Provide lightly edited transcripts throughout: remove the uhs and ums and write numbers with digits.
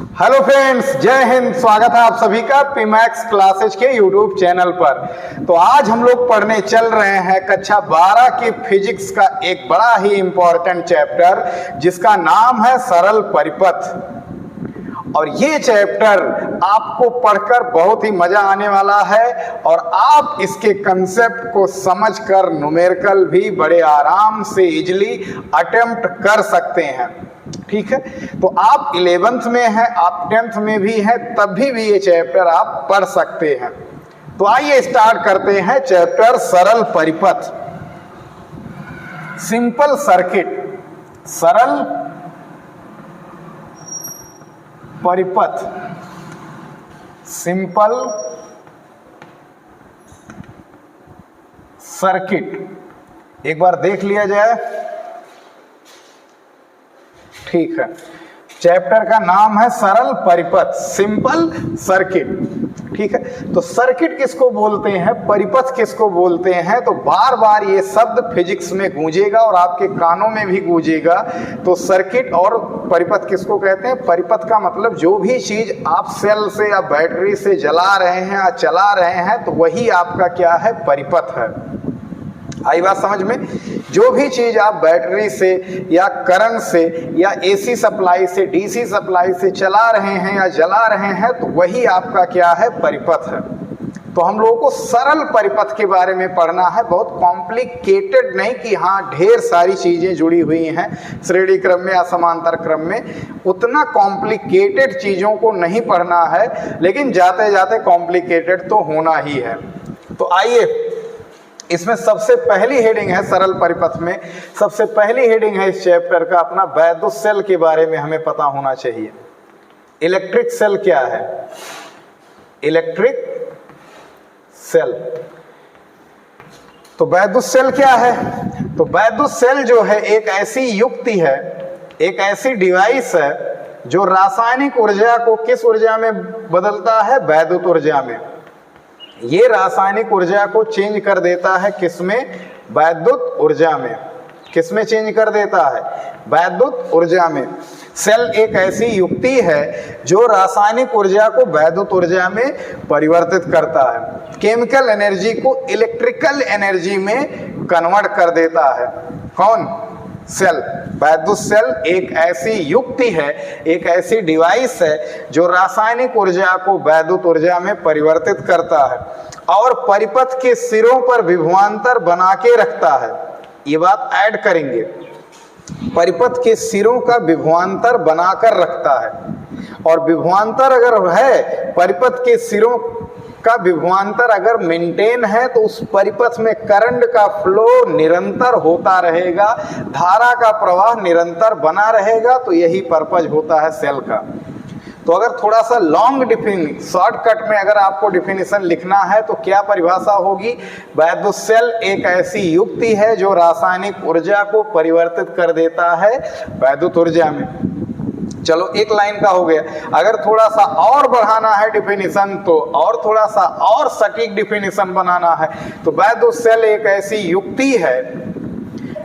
Hello friends, जय हिंद। स्वागत है आप सभी का पीमैक्स क्लासेज के यूट्यूब चैनल पर। तो आज हम लोग पढ़ने चल रहे हैं कक्षा 12 की फिजिक्स का एक बड़ा ही इंपॉर्टेंट चैप्टर जिसका नाम है सरल परिपथ। और ये चैप्टर आपको पढ़कर बहुत ही मजा आने वाला है और आप इसके कंसेप्ट को समझकर न्यूमेरिकल भी बड़े आराम से इजीली अटेम्प्ट कर सकते हैं। ठीक है, तो आप 11th में हैं, आप 10th में भी हैं, तभी भी ये चैप्टर आप पढ़ सकते हैं। तो आइए स्टार्ट करते हैं चैप्टर सरल परिपथ। सिंपल सर्किट, सरल परिपथ, सिंपल सर्किट एक बार देख लिया जाए। ठीक है, चैप्टर का नाम है सरल परिपथ, सिंपल सर्किट। ठीक है, तो सर्किट किसको बोलते हैं, परिपथ किसको बोलते हैं, तो बार बार ये शब्द फिजिक्स में गूंजेगा और आपके कानों में भी गूंजेगा। तो सर्किट और परिपथ किसको कहते हैं? परिपथ का मतलब जो भी चीज आप सेल से या बैटरी से जला रहे हैं या चला रहे हैं, तो वही आपका क्या है, परिपथ है। आई बात समझ में? जो भी चीज आप बैटरी से या करंट से या एसी सप्लाई से, डीसी सप्लाई से चला रहे हैं या जला रहे हैं, तो वही आपका क्या है, परिपथ है। तो हम लोगों को सरल परिपथ के बारे में पढ़ना है, बहुत कॉम्प्लिकेटेड नहीं कि हाँ ढेर सारी चीजें जुड़ी हुई हैं श्रेणी क्रम में या समांतर क्रम में, उतना कॉम्प्लिकेटेड चीजों को नहीं पढ़ना है, लेकिन जाते जाते कॉम्प्लिकेटेड तो होना ही है। तो आइए, इसमें सबसे पहली हेडिंग है सरल परिपथ में, सबसे पहली हेडिंग है इस चैप्टर का अपना वैद्युत सेल के बारे में हमें पता होना चाहिए। इलेक्ट्रिक सेल क्या है? Electric cell. तो वैद्युत सेल क्या है? तो वैद्युत सेल जो है एक ऐसी युक्ति है, एक ऐसी डिवाइस है जो रासायनिक ऊर्जा को किस ऊर्जा में बदलता है? वैद्युत ऊर्जा में। ये रासायनिक ऊर्जा को चेंज कर देता है किसमें? वैद्युत ऊर्जा में। किसमें चेंज कर देता है? वैद्युत ऊर्जा में। सेल एक ऐसी युक्ति है जो रासायनिक ऊर्जा को वैद्युत ऊर्जा में परिवर्तित करता है, केमिकल एनर्जी को इलेक्ट्रिकल एनर्जी में कन्वर्ट कर देता है। कौन? सेल। वैद्युत सेल एक ऐसी युक्ति है, एक ऐसी डिवाइस है जो रासायनिक ऊर्जा को वैद्युत ऊर्जा में परिवर्तित करता है और परिपथ के सिरों पर विभवांतर बना के रखता है। ये बात ऐड करेंगे, परिपथ के सिरों का विभवांतर बनाकर रखता है। और विभवांतर अगर है, परिपथ के सिरों का विभवांतर अगर मेंटेन है, तो उस परिपथ में करंट का फ्लो निरंतर होता रहेगा, धारा का प्रवाह निरंतर बना रहेगा। तो यही पर्पज होता है सेल का। तो अगर थोड़ा सा लॉन्ग शॉर्टकट में अगर आपको डिफिनीशन लिखना है तो क्या परिभाषा होगी? वैद्युत सेल एक ऐसी युक्ति है जो रासायनिक ऊर्जा को परिवर्तित कर देता है वैद्युत ऊर्जा में। चलो, एक लाइन का हो गया। अगर थोड़ा सा और बढ़ाना है डिफिनीशन, तो और थोड़ा सा और सटीक डिफिनीशन बनाना है, तो वैद्युत सेल एक ऐसी युक्ति है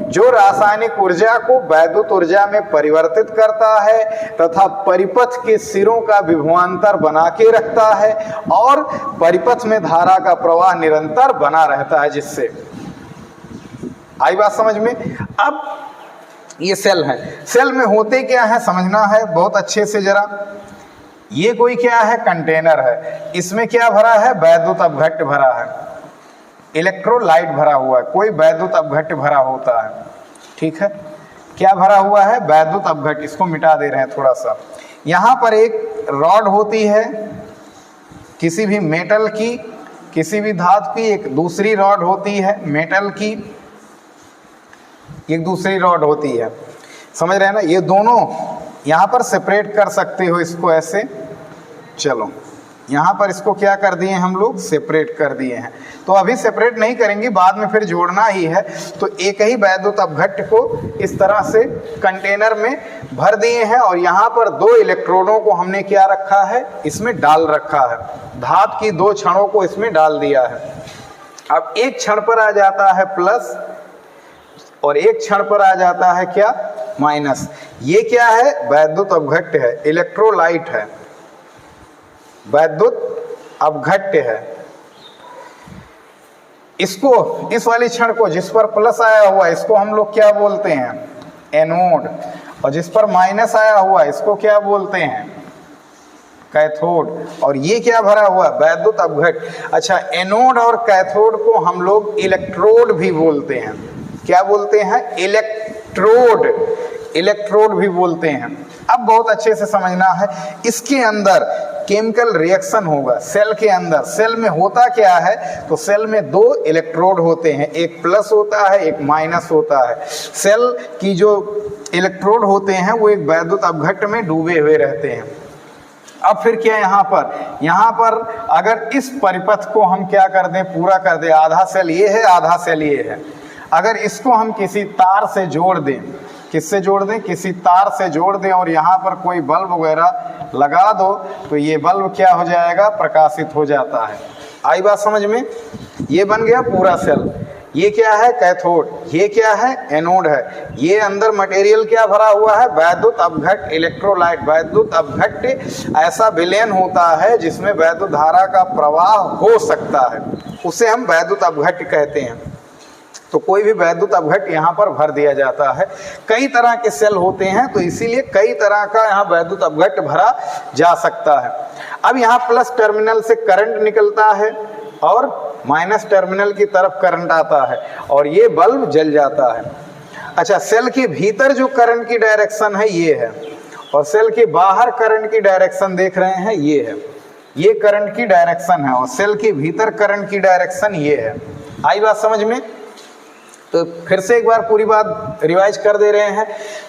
जो रासायनिक ऊर्जा को वैद्युत ऊर्जा में परिवर्तित करता है तथा परिपथ के सिरों का विभवांतर बना के रखता है और परिपथ में धारा का प्रवाह निरंतर बना रहता है। जिससे आई बात समझ में? अब ये सेल है, सेल में होते क्या है समझना है बहुत अच्छे से जरा। ये कोई क्या है? कंटेनर है। इसमें क्या भरा है? वैद्युत अपघट्य भरा है, इलेक्ट्रोलाइट भरा हुआ है, कोई वैद्युत अपघट्य भरा होता है। ठीक है, क्या भरा हुआ है? वैद्युत अपघट्य। इसको मिटा दे रहे हैं थोड़ा सा। यहां पर एक रॉड होती है किसी भी मेटल की, किसी भी धातु की, एक दूसरी रॉड होती है मेटल की, एक दूसरी रॉड होती है। समझ रहे हैं ना? ये दोनों यहां पर सेपरेट कर सकते हो इसको ऐसे। चलो, यहां पर इसको क्या कर दिए हम लोग? सेपरेट कर दिए हैं। तो अभी सेपरेट नहीं करेंगे, बाद में फिर जोड़ना ही है। तो एक ही वैद्युत अपघट्य को इस तरह से कंटेनर में भर दिए हैं और यहाँ पर दो इलेक्ट्रोडों को हमने क्या रखा है? इसमें डाल रखा है। धातु की दो क्षणों को इसमें डाल दिया है। अब एक क्षण पर आ जाता है प्लस और एक क्षण पर आ जाता है क्या? माइनस। ये क्या है? वैद्युत अपघट्य है, इलेक्ट्रोलाइट है, वैद्युत अपघट्य है। इसको, इस वाली क्षण को जिस पर प्लस आया हुआ इसको हम लोग क्या बोलते हैं? एनोड। और जिस पर माइनस आया हुआ इसको क्या बोलते हैं? कैथोड। और ये क्या भरा हुआ? वैद्युत अपघट्य। अच्छा, एनोड और कैथोड को हम लोग इलेक्ट्रोड भी बोलते हैं। क्या बोलते हैं? इलेक्ट्रोड, इलेक्ट्रोड भी बोलते हैं। अब बहुत अच्छे से समझना है, इसके अंदर केमिकल रिएक्शन होगा सेल के अंदर। सेल में होता क्या है? तो सेल में दो इलेक्ट्रोड होते हैं, एक प्लस होता है, एक माइनस होता है। सेल की जो इलेक्ट्रोड होते हैं वो एक वैद्युत अपघट्य में डूबे हुए रहते हैं। अब फिर क्या यहाँ पर अगर इस परिपथ को हम क्या कर दें, पूरा कर दें, आधा सेल ये है, आधा सेल ये है, अगर इसको हम किसी तार से जोड़ दें, किससे जोड़ दें? किसी तार से जोड़ दें, और यहाँ पर कोई बल्ब वगैरह लगा दो तो ये बल्ब क्या हो जाएगा? प्रकाशित हो जाता है। आई बात समझ में? ये बन गया पूरा सेल। ये क्या है? कैथोड। ये क्या है? एनोड है। ये अंदर मटेरियल क्या भरा हुआ है? वैद्युत अपघट्य, इलेक्ट्रोलाइट। वैद्युत अपघट्य ऐसा विलयन होता है जिसमें वैद्युत धारा का प्रवाह हो सकता है, उसे हम वैद्युत अपघट्य कहते हैं। तो कोई भी वैद्युत अपघट्य यहाँ पर भर दिया जाता है। कई तरह के सेल होते हैं तो इसीलिए कई तरह का यहाँ वैद्युत अपघट्य भरा जा सकता है। अब यहाँ प्लस टर्मिनल से करंट निकलता है और माइनस टर्मिनल की तरफ करंट आता है और ये बल्ब जल जाता है। अच्छा, सेल के भीतर जो करंट की डायरेक्शन है ये है, और सेल के बाहर करंट की डायरेक्शन देख रहे हैं ये है। ये करंट की डायरेक्शन है और सेल के भीतर करंट की डायरेक्शन ये है। आई बात समझ में? तो फिर से एक बार पूरी बात रिवाइज कर दे रहे हैं।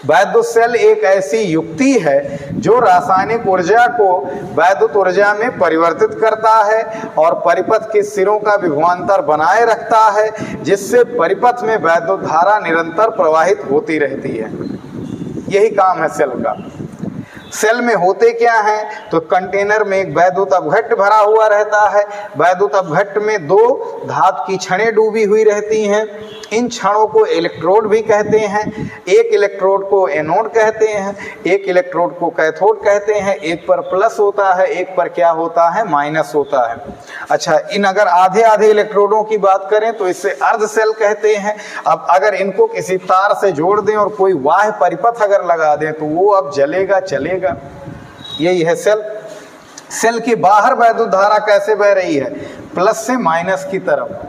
वैद्युत सेल एक ऐसी युक्ति है जो रासायनिक ऊर्जा को वैद्युत ऊर्जा में परिवर्तित करता है और परिपथ के सिरों का विभवांतर बनाए रखता है, जिससे परिपथ में वैद्युत धारा निरंतर प्रवाहित होती रहती है। यही काम है सेल का। सेल में होते क्या हैं? तो कंटेनर में एक वैद्युत अपघट्य भरा हुआ रहता है। वैद्युत अपघट्य में दो धातु की छड़ें डूबी हुई रहती हैं। इन छड़ों को इलेक्ट्रोड भी कहते हैं। एक इलेक्ट्रोड को एनोड कहते हैं, एक इलेक्ट्रोड को कैथोड कहते हैं। एक पर प्लस होता है, एक पर क्या होता है? माइनस होता है। अच्छा, इन अगर आधे आधे इलेक्ट्रोडों की बात करें तो इसे अर्ध सेल कहते हैं। अब अगर इनको किसी तार से जोड़ दें और कोई बाह्य परिपथ अगर लगा दें तो वो अब जलेगा चलेगा। यही है सेल। सेल के बाहर वैद्युत धारा कैसे बह रही है? प्लस से माइनस की तरफ,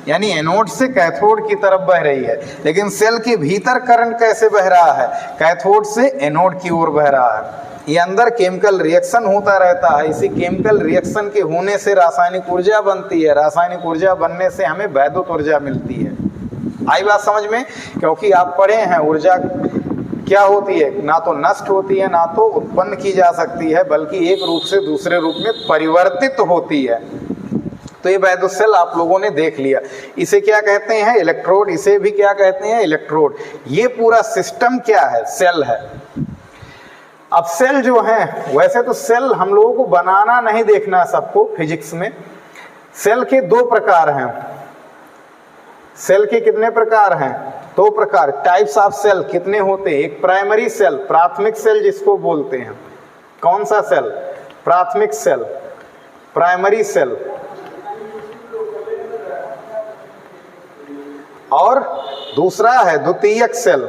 यानी एनोड से कैथोड की तरफ बह रही है। लेकिन सेल के भीतर करंट कैसे बह रहा है? कैथोड से एनोड की ओर बह रहा है। ये अंदर केमिकल रिएक्शन होता रहता है। इसी केमिकल रिएक्शन के होने से रासायनिक ऊर्जा बनती है। रासायनिक ऊर्जा बनने से हमें वैद्युत ऊर्जा मिलती है। आई बात समझ में? क्योंकि आप पढ़े हैं ऊर्जा क्या होती है, ना तो नष्ट होती है ना तो उत्पन्न की जा सकती है, बल्कि एक रूप से दूसरे रूप में परिवर्तित होती है। तो ये वैद्युत सेल आप लोगों ने देख लिया। इसे क्या कहते हैं? इलेक्ट्रोड। इसे भी क्या कहते हैं? इलेक्ट्रोड। ये पूरा सिस्टम क्या है? सेल है। अब सेल जो है, वैसे तो सेल हम लोगों को बनाना नहीं देखना सबको फिजिक्स में। सेल के दो प्रकार हैं। सेल के कितने प्रकार हैं? दो प्रकार। टाइप्स ऑफ सेल कितने होते हैं? एक प्राइमरी सेल, प्राथमिक सेल जिसको बोलते हैं। कौन सा सेल? प्राथमिक सेल, प्राइमरी सेल। और दूसरा है द्वितीयक सेल,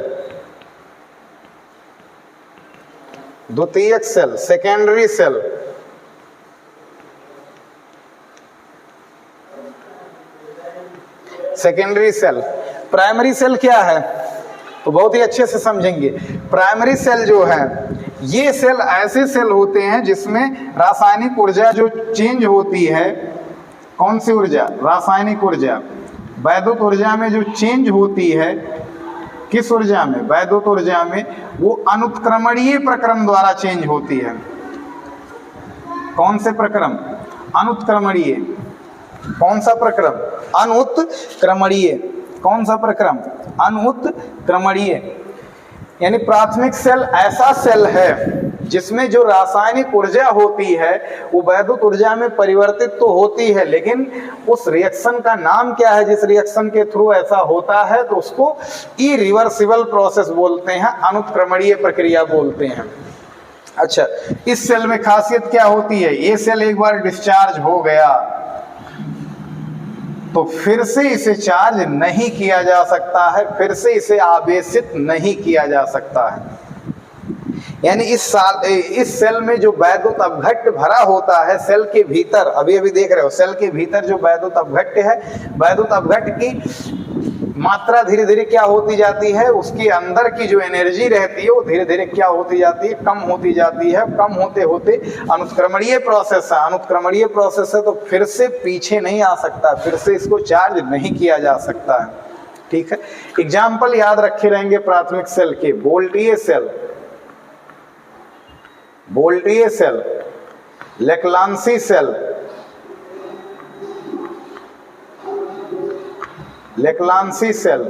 द्वितीयक cell, secondary cell. Secondary cell. Primary cell क्या है? तो बहुत ही अच्छे से समझेंगे। प्राइमरी सेल जो है, ये सेल ऐसे सेल होते हैं जिसमें रासायनिक ऊर्जा जो चेंज होती है, कौन सी ऊर्जा? रासायनिक ऊर्जा। वैद्युत ऊर्जा में जो चेंज होती है, किस ऊर्जा में? वैद्युत ऊर्जा में। वो अनुत्क्रमणीय प्रक्रम द्वारा चेंज होती है। कौन से प्रक्रम? अनुत्क्रमणीय। कौन सा प्रक्रम? अनुत्क्रमणीय। कौन सा प्रक्रम? अनुत्क्रमणीय। यानी प्राथमिक सेल ऐसा सेल है जिसमें जो रासायनिक ऊर्जा होती है वो वैद्युत ऊर्जा में परिवर्तित तो होती है, लेकिन उस रिएक्शन का नाम क्या है जिस रिएक्शन के थ्रू ऐसा होता है, तो उसको इरिवर्सिबल प्रोसेस बोलते हैं, अनुत्क्रमणीय प्रक्रिया बोलते हैं। अच्छा, इस सेल में खासियत क्या होती है, ये सेल एक बार डिस्चार्ज हो गया तो फिर से इसे चार्ज नहीं किया जा सकता है, फिर से इसे आवेशित नहीं किया जा सकता है। यानी इस सेल में जो वैद्युत अपघट्य भरा होता है सेल के भीतर, अभी अभी देख रहे हो सेल के भीतर जो वैद्युत अपघट्य है, वैद्युत अपघट्य की मात्रा धीरे धीरे क्या होती जाती है, उसके अंदर की जो एनर्जी रहती है वो धीरे धीरे क्या होती जाती है, कम होती जाती है। कम होते होते अनुत्क्रमणीय प्रोसेस है, अनुत्क्रमणीय प्रोसेस है तो फिर से पीछे नहीं आ सकता, फिर से इसको चार्ज नहीं किया जा सकता है। ठीक है, एग्जाम्पल याद रखे रहेंगे प्राथमिक सेल के, वोल्टीय सेल, वोल्टीय cell, Leclanche cell, Leclanche cell,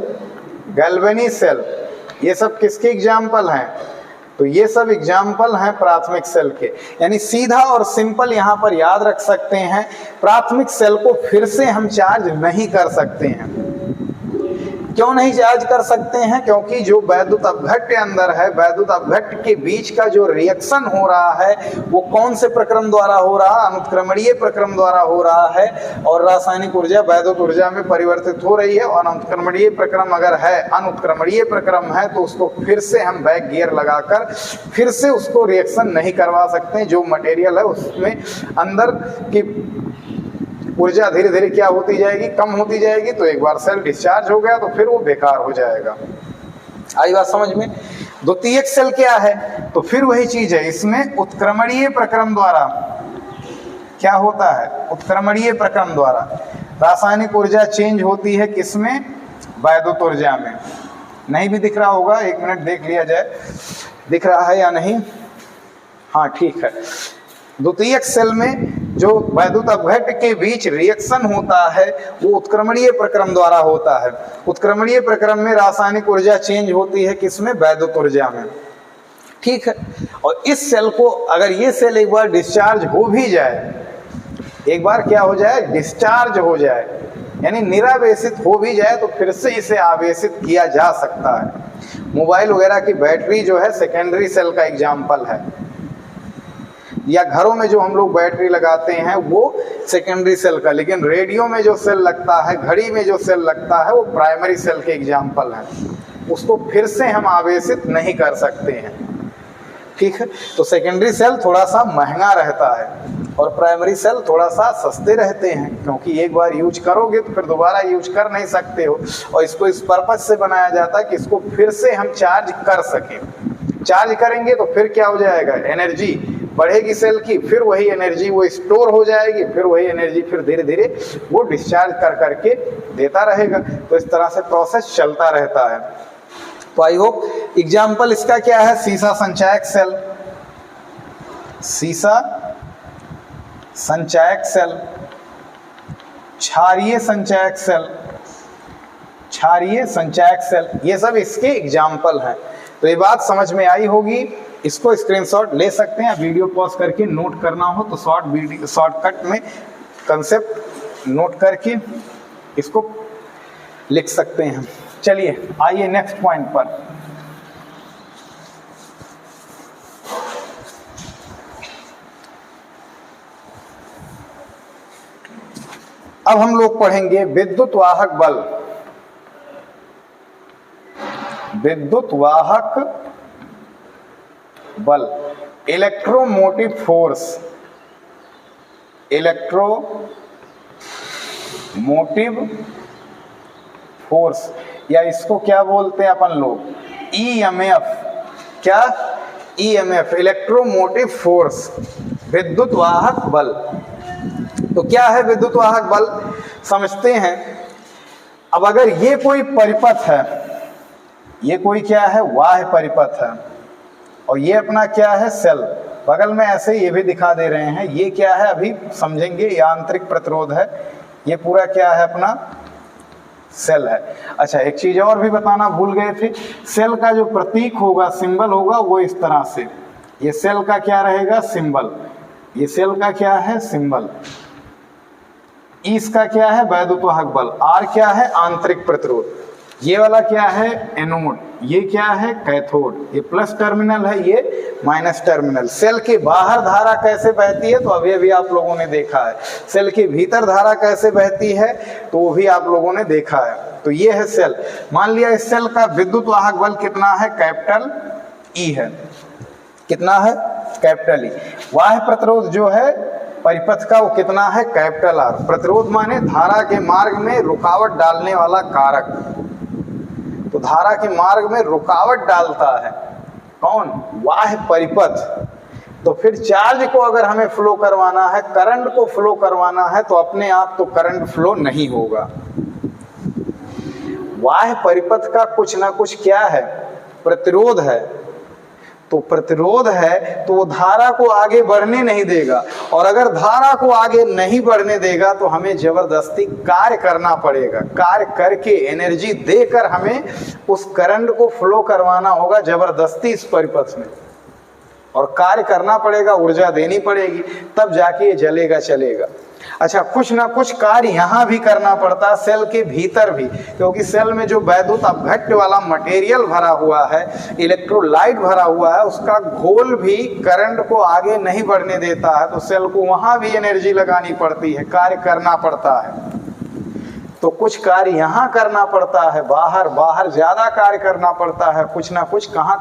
गैल्वेनी सेल, ये सब किसके एग्जाम्पल हैं, तो ये सब एग्जाम्पल हैं प्राथमिक सेल के। यानी सीधा और सिंपल यहाँ पर याद रख सकते हैं, प्राथमिक सेल को फिर से हम चार्ज नहीं कर सकते हैं। क्यों नहीं चार्ज कर सकते हैं, क्योंकि जो वैद्युत अपघट्य अंदर है, वैद्युत अपघट्य के बीच का जो रिएक्शन हो रहा है वो कौन से प्रक्रम द्वारा हो रहा है, अनुत्क्रमणीय प्रक्रम द्वारा हो रहा है, और रासायनिक ऊर्जा वैद्युत ऊर्जा में परिवर्तित हो रही है। और अनुत्क्रमणीय प्रक्रम अगर है, अनुत्क्रमणीय प्रक्रम है तो उसको फिर से हम बैक गियर लगाकर फिर से उसको रिएक्शन नहीं करवा सकते। जो मटेरियल है उसमें अंदर की ऊर्जा धीरे धीरे क्या होती जाएगी, कम होती जाएगी। तो एक बार सेल डिस्चार्ज हो गया तो फिर वो बेकार हो जाएगा। आई बात समझ में। द्वितीयक सेल क्या है, तो फिर वही चीज है, इसमें उत्क्रमणीय प्रक्रम द्वारा क्या होता है, उत्क्रमणीय प्रक्रम द्वारा रासायनिक ऊर्जा चेंज होती है, किसमें, वैद्युत ऊर्जा में। नहीं भी दिख रहा होगा, एक मिनट देख लिया जाए, दिख रहा है या नहीं, हाँ ठीक है। द्वितीयक सेल में जो वैद्युत अपघट्य के बीच रिएक्शन होता है वो उत्क्रमणीय प्रक्रम द्वारा होता है। उत्क्रमणीय प्रक्रम में रासायनिक ऊर्जा चेंज होती है, किसमें, वैद्युत ऊर्जा में। ठीक है, और इस सेल को अगर ये सेल एक बार डिस्चार्ज हो भी जाए, एक बार क्या हो जाए, डिस्चार्ज हो जाए, यानी निरावेशित हो भी जाए, तो फिर से इसे आवेशित किया जा सकता है। मोबाइल वगैरह की बैटरी जो है सेकेंडरी सेल का एग्जाम्पल है, या घरों में जो हम लोग बैटरी लगाते हैं वो सेकेंडरी सेल का, लेकिन रेडियो में जो सेल लगता है, घड़ी में जो सेल लगता है वो प्राइमरी सेल के एग्जाम्पल हैं। उसको फिर से हम आवेशित नहीं कर सकते हैं। ठीक है, तो सेकेंडरी सेल थोड़ा सा महंगा रहता है और प्राइमरी सेल थोड़ा सा सस्ते रहते हैं, क्योंकि एक बार यूज करोगे तो फिर दोबारा यूज कर नहीं सकते हो। और इसको इस पर्पज से बनाया जाता है कि इसको फिर से हम चार्ज कर सकें। चार्ज करेंगे तो फिर क्या हो जाएगा, एनर्जी बढ़ेगी सेल की, फिर वही एनर्जी वो स्टोर हो जाएगी, फिर वही एनर्जी फिर धीरे धीरे वो डिस्चार्ज कर करके देता रहेगा। तो इस तरह से प्रोसेस चलता रहता है। तो आई होप एग्जाम्पल इसका क्या है, सीसा संचायक सेल, सीसा संचायक सेल, क्षारीय संचायक सेल, क्षारीय संचायक सेल, ये सब इसके एग्जाम्पल हैं। तो ये बात समझ में आई होगी। इसको स्क्रीनशॉट ले सकते हैं, वीडियो पॉज करके नोट करना हो तो शॉर्टकट में कंसेप्ट नोट करके इसको लिख सकते हैं। चलिए आइए नेक्स्ट पॉइंट पर। अब हम लोग पढ़ेंगे विद्युत वाहक बल। विद्युत वाहक बल, इलेक्ट्रोमोटिव फोर्स, इलेक्ट्रोमोटिव फोर्स, या इसको क्या बोलते हैं अपन लोग, ईएमएफ। क्या, ईएमएफ, इलेक्ट्रोमोटिव फोर्स, विद्युत वाहक बल। तो क्या है विद्युत वाहक बल, समझते हैं। अब अगर ये कोई परिपथ है, ये कोई क्या है, बाह्य परिपथ है, और ये अपना क्या है, सेल, बगल में ऐसे ये भी दिखा दे रहे हैं। ये क्या है अभी समझेंगे, यांत्रिक प्रतिरोध है। ये पूरा क्या है, अपना सेल है। अच्छा, एक चीज और भी बताना भूल गए थे, सेल का जो प्रतीक होगा, सिंबल होगा, वो इस तरह से ये सेल का क्या रहेगा, सिंबल। ये सेल का क्या है, सिंबल। इसका क्या है, वैद्युतवाहक बल। आर क्या है, आंतरिक प्रतिरोध। ये वाला क्या है, एनोड। ये क्या है, कैथोड। ये प्लस टर्मिनल है, ये माइनस टर्मिनल। सेल के बाहर धारा कैसे बहती है, तो अभी अभी आप लोगों ने देखा है। सेल के भीतर धारा कैसे बहती है, तो वो भी आप लोगों ने देखा है। तो ये है सेल। मान लिया इस सेल का विद्युत वाहक बल कितना है, कैपिटल ई है। कितना है, कैपिटल ई। बाह्य प्रतिरोध जो है परिपथ का, वो कितना है, कैपिटल आर। प्रतिरोध माने धारा के मार्ग में रुकावट डालने वाला कारक। तो धारा के मार्ग में रुकावट डालता है कौन, बाह्य परिपथ। तो फिर चार्ज को अगर हमें फ्लो करवाना है, करंट को फ्लो करवाना है, तो अपने आप तो करंट फ्लो नहीं होगा। बाह्य परिपथ का कुछ ना कुछ क्या है, प्रतिरोध है। तो प्रतिरोध है तो वो धारा को आगे बढ़ने नहीं देगा, और अगर धारा को आगे नहीं बढ़ने देगा तो हमें जबरदस्ती कार्य करना पड़ेगा। कार्य करके एनर्जी देकर हमें उस करंट को फ्लो करवाना होगा जबरदस्ती इस परिपथ में, और कार्य करना पड़ेगा, ऊर्जा देनी पड़ेगी, तब जाके ये जलेगा चलेगा। अच्छा, कुछ ना कुछ कार्य यहाँ भी करना पड़ता है, सेल के भीतर भी, क्योंकि सेल में जो वैद्युत अपघट्य वाला मटेरियल भरा हुआ है, इलेक्ट्रोलाइट भरा हुआ है, उसका घोल भी करंट को आगे नहीं बढ़ने देता है। तो सेल को वहाँ भी एनर्जी लगानी पड़ती है, कार्य करना पड़ता है। तो कुछ कार्य यहाँ करना पड़ता है, बाहर ज्यादा कार्य करना पड़ता है, कुछ ना कुछ कहाँ